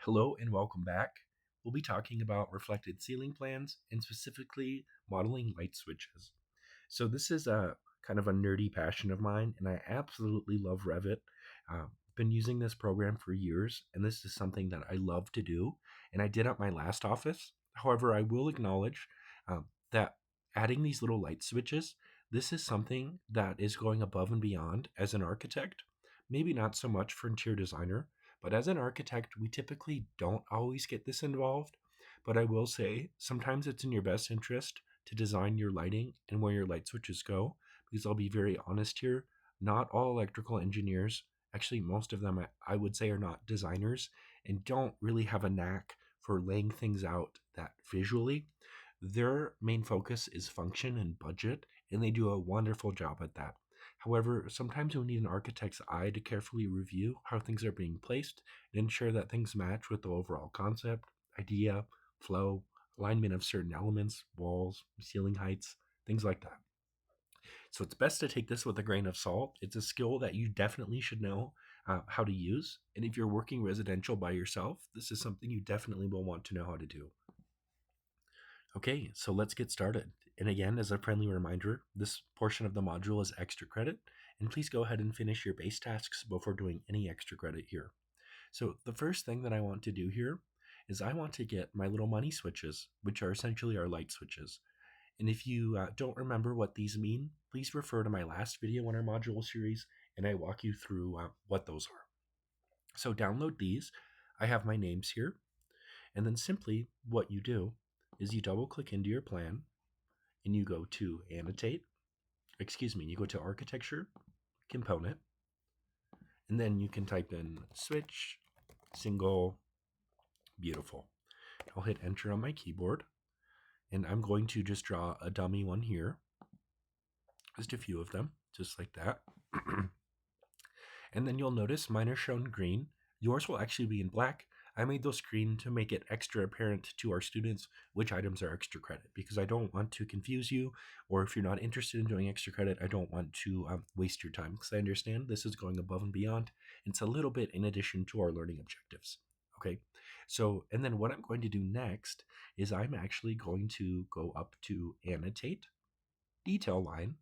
Hello and welcome back. We'll be talking about reflected ceiling plans and specifically modeling light switches. So this is a kind of a nerdy passion of mine, and I absolutely love Revit. Been using this program for years, and this is something that I love to do, and I did at my last office. However, I will acknowledge that adding these little light switches, this is something that is going above and beyond as an architect. Maybe not so much for interior designer, but as an architect, we typically don't always get this involved. But I will say sometimes it's in your best interest to design your lighting and where your light switches go. Because I'll be very honest here, not all electrical engineers, actually, most of them I would say are not designers and don't really have a knack for laying things out that visually. Their main focus is function and budget, and they do a wonderful job at that. However, sometimes we need an architect's eye to carefully review how things are being placed and ensure that things match with the overall concept, idea, flow, alignment of certain elements, walls, ceiling heights, things like that. So it's best to take this with a grain of salt. It's a skill that you definitely should know how to use. And if you're working residential by yourself, this is something you definitely will want to know how to do. Okay, so let's get started. And again, as a friendly reminder, this portion of the module is extra credit, and please go ahead and finish your base tasks before doing any extra credit here. So the first thing that I want to do here is I want to get my little money switches, which are essentially our light switches. And if you don't remember what these mean, please refer to my last video in our module series, and I walk you through what those are. So download these. I have my names here, and then simply what you do is you double click into your plan and you go to you go to architecture, component, and then you can type in switch, single, beautiful. I'll hit enter on my keyboard, and I'm going to just draw a dummy one here, just a few of them, just like that. And then you'll notice mine are shown green. Yours will actually be in black. I made those green to make it extra apparent to our students which items are extra credit, because I don't want to confuse you, or if you're not interested in doing extra credit, I don't want to waste your time, because I understand this is going above and beyond. It's a little bit in addition to our learning objectives. Okay, so, and then what I'm going to do next is I'm actually going to go up to annotate, detail line,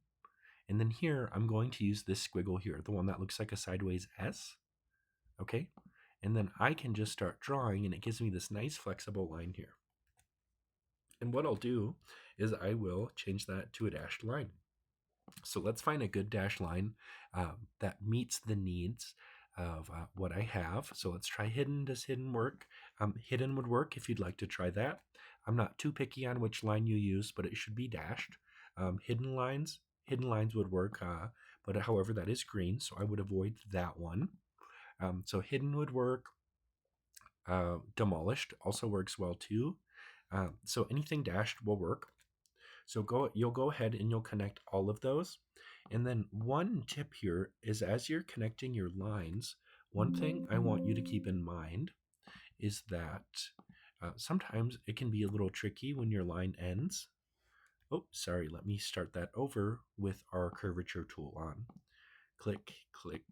and then here I'm going to use this squiggle here, the one that looks like a sideways S. Okay, and then I can just start drawing, and it gives me this nice flexible line here. And what I'll do is I will change that to a dashed line. So let's find a good dashed line that meets the needs of what I have. So let's try hidden. Does hidden work? Hidden would work if you'd like to try that. I'm not too picky on which line you use, but it should be dashed. Hidden lines would work, but however, that is green, so I would avoid that one. So hidden would work. Demolished also works well too. So anything dashed will work. So you'll go ahead and you'll connect all of those. And then one tip here is, as you're connecting your lines, one thing I want you to keep in mind is that sometimes it can be a little tricky when your line ends. Oh, sorry, let me start that over with our curvature tool on. Click, click,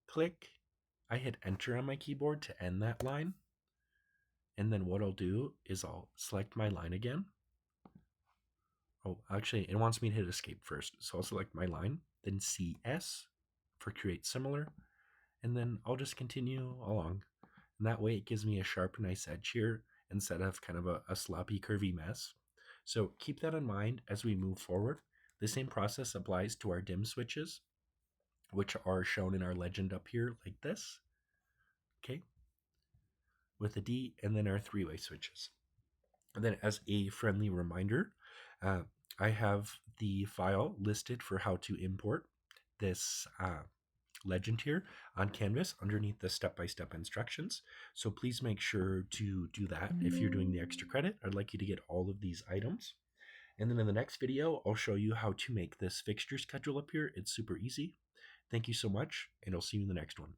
click. I hit enter on my keyboard to end that line. And then what I'll do is I'll select my line again. Oh, actually, it wants me to hit escape first. So I'll select my line, then CS for create similar, and then I'll just continue along. And that way it gives me a sharp, nice edge here instead of kind of a sloppy, curvy mess. So keep that in mind as we move forward. The same process applies to our dim switches, which are shown in our legend up here like this. Okay, with a D, and then our three-way switches. And then as a friendly reminder, I have the file listed for how to import this legend here on Canvas underneath the step-by-step instructions. So please make sure to do that if you're doing the extra credit. I'd like you to get all of these items. And then in the next video, I'll show you how to make this fixture schedule up here. It's super easy. Thank you so much, and I'll see you in the next one.